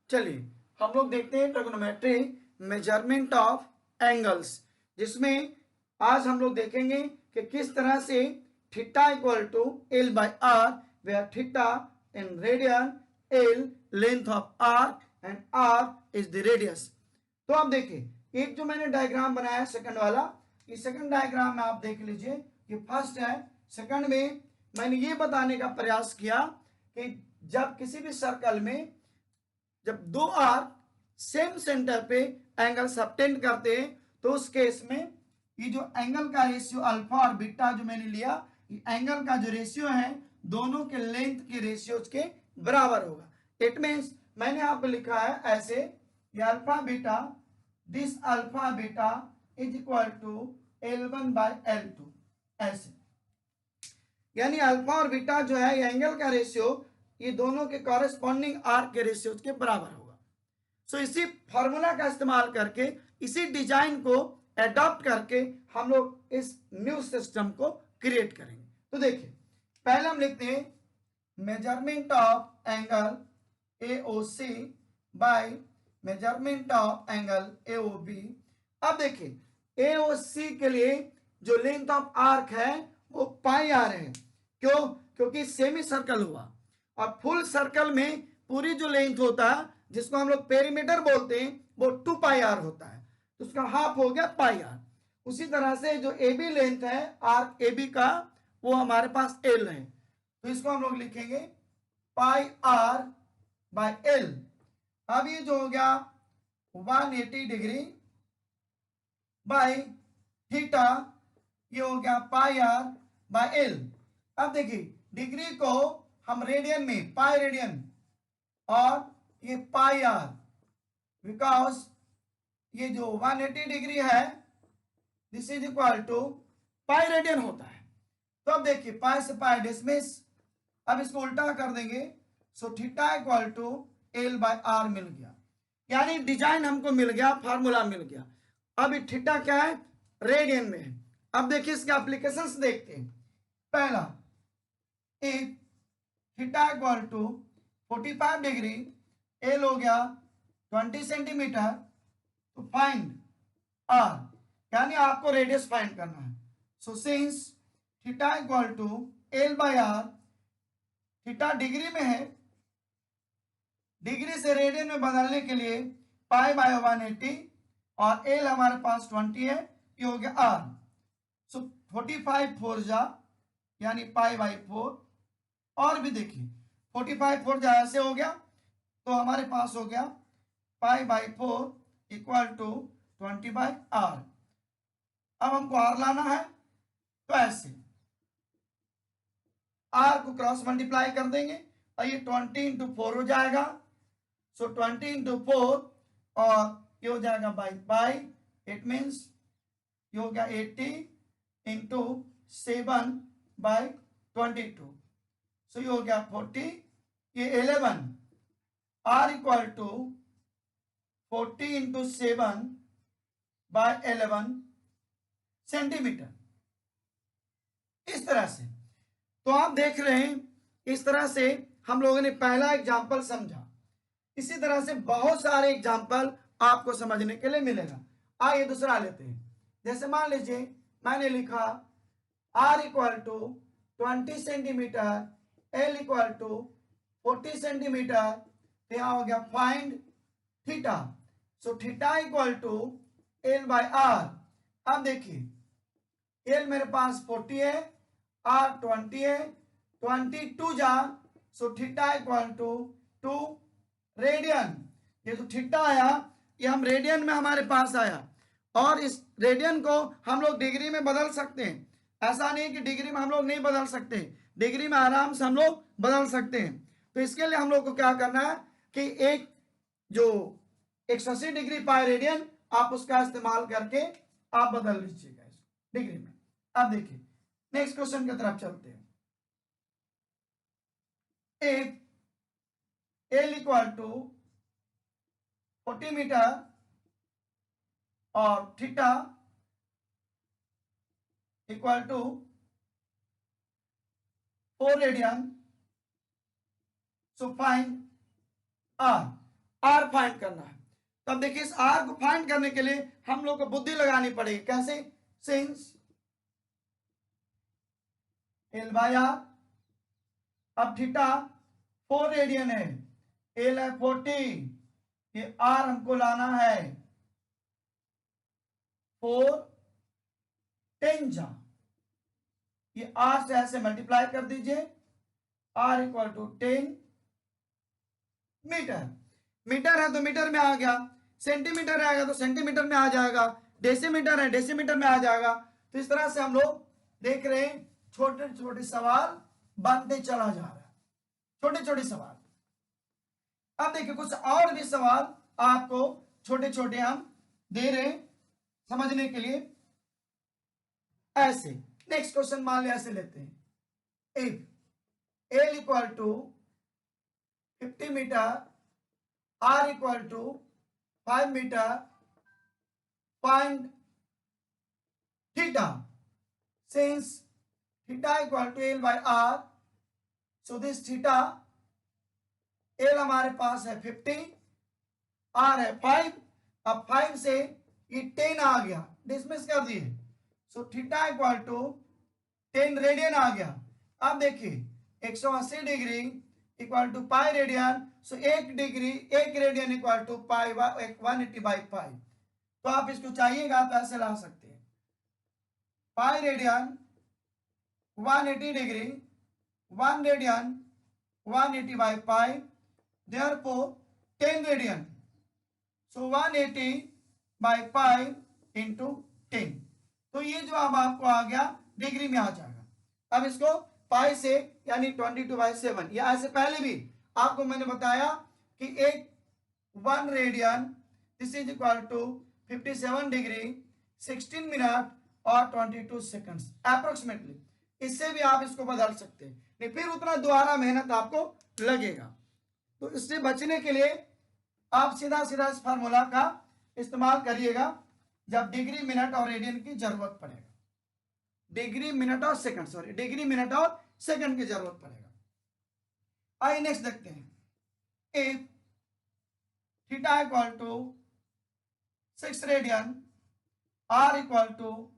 चलिए हम लोग देखते हैं ट्रिग्नोमेट्री मेजरमेंट ऑफ एंगल्स, जिसमें आज हम लोग देखेंगे कि किस तरह से theta equal to L by R, where theta in radian, L length of R and R is the radius. तो आप देखिए एक जो मैंने डायग्राम बनाया है सेकंड वाला, इस सेकंड डायग्राम में आप देख लीजिए कि फर्स्ट है। सेकंड में मैंने ये बताने का प्रयास किया कि जब किसी भी सर्कल में जब दो आर्क सेम सेंटर पे एंगल सबटेंड करते हैं तो उस केस में ये जो एंगल का रेशियो अल्फा और बीटा जो मैंने लिया, ये एंगल का जो रेशियो है दोनों के लेंथ के रेशियो के बराबर होगा। इट मीन्स मैंने आपको लिखा है ऐसे, ये alpha beta, this alpha beta is equal to L1 by L2, ऐसे। यानी अल्फा और बीटा जो है ये एंगल का रेशियो ये दोनों के कॉरेस्पॉन्डिंग आर्क के रेशियो के बराबर होगा। सो इसी फॉर्मूला का इस्तेमाल करके, इसी डिजाइन को एडॉप्ट करके हम लोग इस न्यू सिस्टम को क्रिएट करेंगे। तो देखिए पहले हम लिखते हैं measurement of angle AOC by measurement of angle AOB। अब देखिए AOC के लिए जो लेंथ ऑफ आर्क है वो पाई आर है। क्यों? क्योंकि सेमी सर्कल हुआ और फुल सर्कल में पूरी जो लेंथ होता है जिसको हम लोग पेरीमीटर बोलते हैं वो 2 पाई आर होता है, तो उसका हाफ हो गया पाई आर। उसी तरह से जो AB लेंथ है आर्क AB का वो हमारे पास L है, तो इसको हम लोग लिखेंगे पाई आर बाय L। अब ये जो हो गया 180 डिग्री बाय थीटा, ये हो गया पाई आर बाय L। अब देखिए डिग्री को हम रेडियन में पाई रेडियन और ये पाई आर, बिकॉज ये जो 180 डिग्री है this is equal to pi radian होता है। तो अब देखिए पाई से पाई डिसमिस, अब इसको उल्टा कर देंगे, so theta equal to L by R मिल गया। यानी डिजाइन हमको मिल गया, फार्मूला मिल गया। अब थीटा क्या है? रेडियन में है। अब देखिए इसके एप्लीकेशंस देखते हैं। पहला, if theta equal to 45 degree, L हो गया 20 सेंटीमीटर, तो फाइंड आर, यानी आपको रेडियस फाइंड करना है। So since theta equal to L by R, theta degree में है, डिग्री से रेडियन में बदलने के लिए पाई बाय 180 और एल हमारे पास 20 है, ये हो गया आर। सो 45 4 जा यानी पाई बाई 4, और भी देखिए 45 4 जा ऐसे हो गया, तो हमारे पास हो गया pi by 4 equal to 20 by R. अब हमको आर लाना है, तो ऐसे आर को क्रॉस मल्टीप्लाई कर देंगे और ये 20 इंटू 4 हो जाएगा। सो 20 इंटू 4 और ये हो जाएगा बाई पाई, इट मीन्स ये हो गया 80 इंटू 7 बाई 22, सो ये हो गया 40, ये 11, R equal to 40 into 7 by 11 centimetre. इस तरह से तो आप देख रहे हैं, इस तरह से हम लोगों ने पहला एग्जाम्पल समझा। इसी तरह से बहुत सारे एग्जाम्पल आपको समझने के लिए मिलेगा। आइए दूसरा लेते हैं। जैसे मान लीजिए मैंने लिखा r equal to 20 centimetre, l equal to 40 centimetre, तो यहां हो गया find theta. So theta equal to l by r। अब देखिए l मेरे पास 40 है, r 20 है, 22 जा, so theta equal to 2 radian. ये जो थीटा आया ये हम रेडियन में हमारे पास आया, और इस रेडियन को हम लोग डिग्री में बदल सकते हैं। ऐसा नहीं कि डिग्री में हम लोग नहीं बदल सकते, डिग्री में आराम से हम लोग बदल सकते हैं। तो इसके लिए हम लोग को क्या करना है कि एक जो 180 डिग्री पाई रेडियन आप उसका इस्तेमाल करके आप बदल लीजिएगा इसको डिग्री में। अब देखिए नेक्स्ट क्वेश्चन की तरफ चलते हैं। If L equal to 40 metre और theta equal to 4 radian, so find R. R find करना है। तब देखिए इस आर को फाइंड करने के लिए हम लोग को बुद्धि लगानी पड़ेगी। कैसे? सिंस एल बाय आर, अब थीटा 4 रेडियन है, एल है 40, ये आर हमको लाना है 4 10 जा, ये आर से ऐसे मल्टीप्लाई कर दीजिए, R equal to 10 metre. Metre है तो मीटर में आ गया, सेंटीमीटर रहेगा तो सेंटीमीटर में आ जाएगा, डेसीमीटर है डेसीमीटर में आ जाएगा। तो इस तरह से हम लोग देख रहे हैं छोटे छोटे सवाल बनते चला जा रहा है, छोटे छोटे सवाल। अब देखिए कुछ और भी सवाल आपको छोटे छोटे हम दे रहे हैं समझने के लिए। ऐसे नेक्स्ट क्वेश्चन मान लिया, ऐसे लेते हैं, if L equal to 50 metre, R equal to 5 metre, find theta since theta equal to L by R. So this theta, L हमारे पास है 50, आर है 5, अब 5 से ये 10 आ गया, डिसमिस कर दिए। So theta equal to 10 radian आ गया। अब देखिए 180 degree equal to pi radian, so 1 degree 1 radian equal to pi 180 by pi. तो आप इसको चाहिएगा तो ऐसे ला सकते हैं, pi radian 180 degree, 1 radian 180 by pi, therefore 10 radian, so 180 by pi into 10। तो ये जो अब आपको आ गया डिग्री में आ जाएगा। अब इसको पाई से यानी 22/7, या ऐसे पहले भी आपको मैंने बताया कि एक 1 radian this is equal to 57 degree 16 minute और 22 सेकंड्स अप्रोक्सीमेटली। इससे भी आप इसको बदल सकते हैं, नहीं फिर उतना दोबारा मेहनत आपको लगेगा। तो इससे बचने के लिए आप सीधा सीधा इस फार्मूला का इस्तेमाल करिएगा जब डिग्री मिनट और रेडियन की जरूरत पड़ेगा, डिग्री मिनट और सेकंड, सॉरी डिग्री मिनट और सेकंड की जरूरत पड़ेगा। आइए नेक्स्ट देखते हैं, if theta equal to 6 radian, R equal to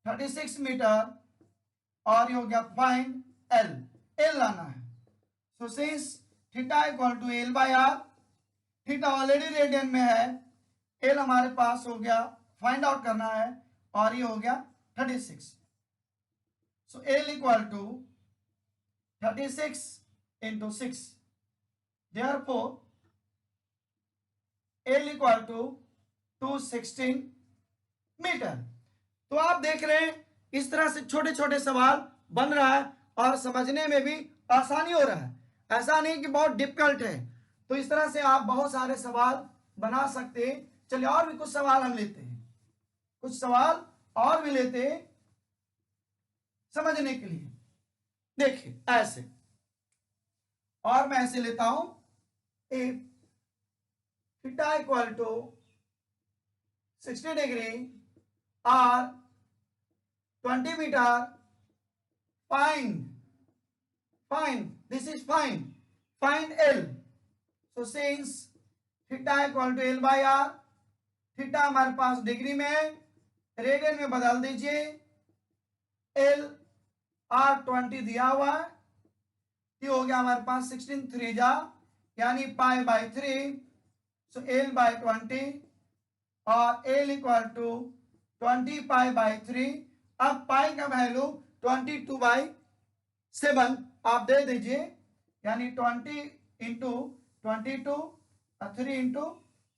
36 metre, और ये हो गया फाइंड एल, एल लाना है। So since theta equal to L by R, theta already radian में है, एल हमारे पास हो गया फाइंड आउट करना है, और ये हो गया 36। So L equal to 36 into 6, therefore L equal to 216 metre. तो आप देख रहे हैं इस तरह से छोटे छोटे सवाल बन रहा है और समझने में भी आसानी हो रहा है, ऐसा नहीं कि बहुत डिफिकल्ट है। तो इस तरह से आप बहुत सारे सवाल बना सकते हैं। चलिए और भी कुछ सवाल हम लेते हैं, कुछ सवाल और भी लेते हैं समझने के लिए। देखिए ऐसे, और मैं ऐसे लेता हूं, if theta equal to 60 degree, R 20 metre, find this is find L. So since theta equal to L by R, theta हमारे पास डिग्री में है, रेडियन में बदल दीजिए, एल आर 20 दिया हुआ है, ये हो गया हमारे पास 16 3 जा यानी pi by 3, so L by 20 और L equal to 20 pi by 3। अब पाई का वैल्यू 22/7 आप दे दीजिए, यानी 20 इंटू 22 और 3 इंटू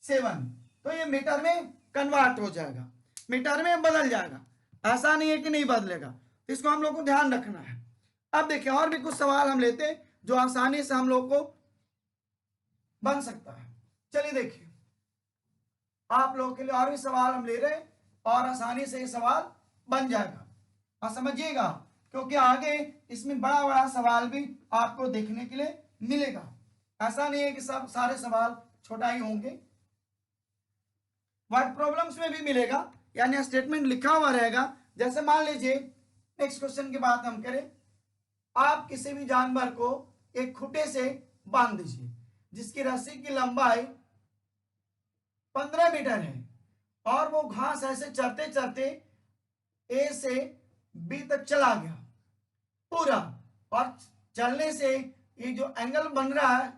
7, तो ये मीटर में कन्वर्ट हो जाएगा, मीटर में बदल जाएगा। ऐसा नहीं है कि नहीं बदलेगा, इसको हम लोग को ध्यान रखना है। अब देखिए और भी कुछ सवाल हम लेते हैं जो आसानी से हम लोग को बन सकता है। चलिए देखिए, आप लोगों के लिए और भी सवाल हम ले रहे हैं और आसानी से ये सवाल बन जाएगा, और समझिएगा क्योंकि आगे इसमें बड़ा बड़ा सवाल भी आपको देखने के लिए मिलेगा। ऐसा नहीं है कि सब सारे सवाल छोटा ही होंगे, वर्ड प्रॉब्लम्स में भी मिलेगा, यानी स्टेटमेंट लिखा हुआ रहेगा। जैसे मान लीजिए नेक्स्ट क्वेश्चन की बात हम करें, आप किसी भी जानवर को एक खूंटे से बांध दीजिए, जिसकी रस्सी की लंबाई 15 मीटर है और वो घास ऐसे चढ़ते चढ़ते ए से बी तक चला गया पूरा, और चलने से ये जो एंगल बन रहा है,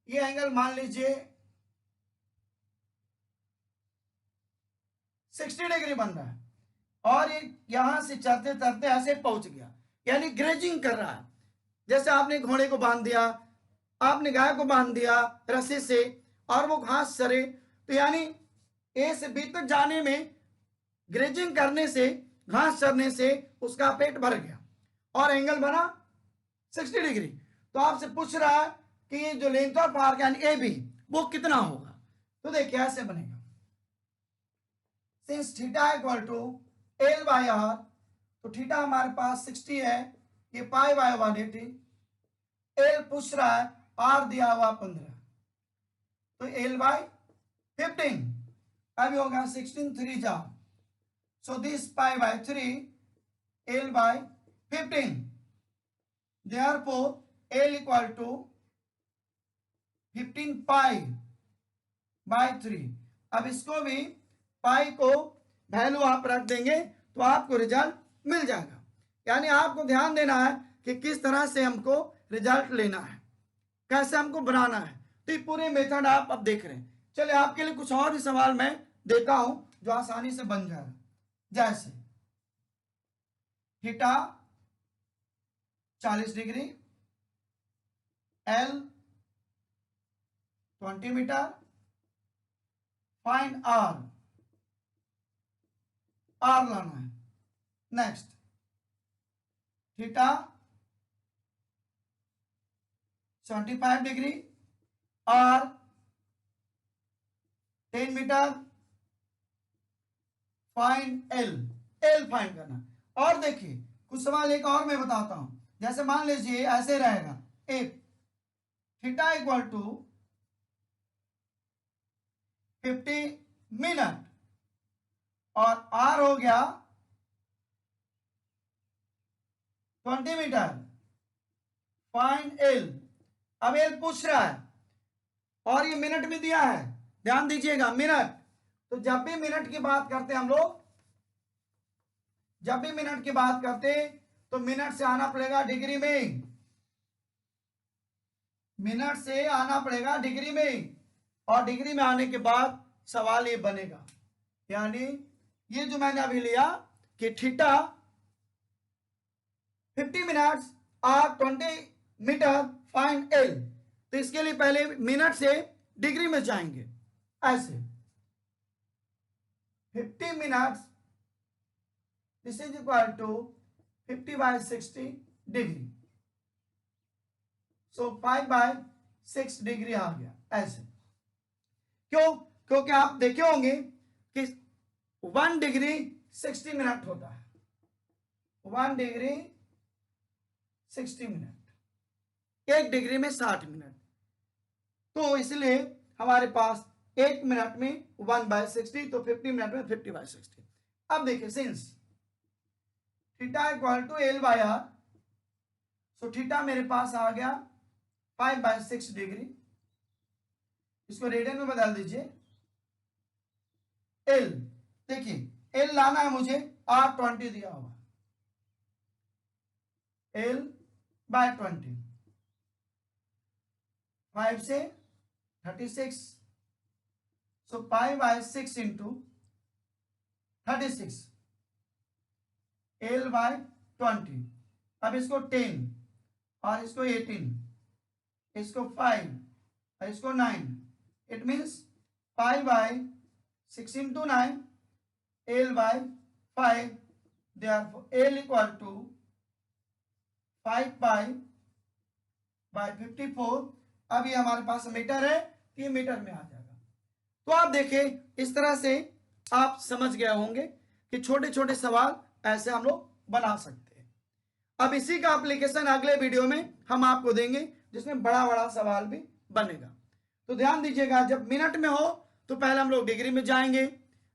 ये एंगल मान लीजिए 60 डिग्री बन रहा है, और ये यहां से चलते चलते ऐसे पहुंच गया, यानी ग्रेजिंग कर रहा है। जैसे आपने घोड़े को बांध दिया, आपने गाय को बांध दिया रस्सी से, और वो घास चरे, तो यानी ए से बी तक जाने में ग्रेजिंग करने से, घास चरने से उसका पेट भर गया और एंगल बना 60 डिग्री। तो आपसे पूछ रहा है कि ये जो लेंथ ऑफ आर्क यानी ए बी वो कितना होगा। तो देखिए ऐसे बनेगा, since theta equal to L by R, तो थीटा हमारे पास 60 है, ये पाई बाय 180, एल पूछ रहा है, आर दिया हुआ 15, तो एल बाय 15 अभी होगा 16 3 जा, so this pi by 3 L by 15, therefore L equal to 15 pi by 3। अब इसको भी पाई को वैल्यू आप रख देंगे तो आपको रिजल्ट मिल जाएगा। यानी आपको ध्यान देना है कि किस तरह से हमको रिजल्ट लेना है, कैसे हमको बनाना है। तो ये पूरे मेथड आप अब देख रहे हैं। चलिए आपके लिए कुछ और भी सवाल मैं देता हूं जो आसानी से बन जाएगा। जैसे theta 40 degree, L 20 metre, find R, R लाना है। Next theta 75 degree, R 10 metre, find L, L find करना। और देखिए कुछ सवाल एक और मैं बताता हूं। जैसे मान लीजिए ऐसे रहेगा, एक थीटा इक्वल टू 50 मिनट और आर हो गया 20 मीटर, फाइंड एल। अब एल पूछ रहा है और ये मिनट में दिया है, ध्यान दीजिएगा मिनट। तो जब भी मिनट की बात करते हम लोग, जब भी मिनट की बात करते तो मिनट से आना पड़ेगा डिग्री में, मिनट से आना पड़ेगा डिग्री में, और डिग्री में आने के बाद सवाल ये बनेगा। यानी ये जो मैंने अभी लिया कि थीटा 50 मिनट्स और 20 मीटर, फाइंड एल। तो इसके लिए पहले मिनट से डिग्री में जाएंगे, ऐसे 50 minutes this is equal to 50 by 60 degree, so 5 by 6 degree आ गया ऐसे। क्यों? क्योंकि आप देखे होंगे कि 1 डिग्री 60 मिनट होता है, 1 डिग्री 60 मिनट, 1 डिग्री में 60 मिनट। तो इसलिए हमारे पास 1 मिनट में 1/60, तो 50 मिनट में 50/60। अब देखिए since theta equal to L by R, so theta मेरे पास आ गया 5/6 डिग्री, इसको रेडियन में बदल दीजिए। एल देखिए एल लाना है मुझे, R20 दिया हुआ, एल बाय 20, 5 से 36, सो 5/6 इंटू 36, एल बाय 20। अब इसको 10 और इसको 18, इसको 5 और इसको 9, it means 5/6 into 9, L by 5, therefore L equal to 5 by 54। अब ये हमारे पास मीटर है, ये मीटर में आ जाएगा। तो आप देखिए इस तरह से आप समझ गए होंगे कि छोटे छोटे सवाल ऐसे हम लोग बना सकते हैं। अब इसी का एप्लीकेशन अगले वीडियो में हम आपको देंगे, जिसमें बड़ा बड़ा सवाल भी बनेगा। तो ध्यान दीजिएगा, जब मिनट में हो तो पहले हम लोग डिग्री में जाएंगे,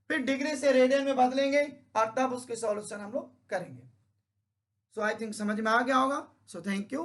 फिर डिग्री से रेडियन में बदलेंगे और तब उसके सॉल्यूशन हम लोग करेंगे। सो आई थिंक समझ में आ गया होगा। So thank you.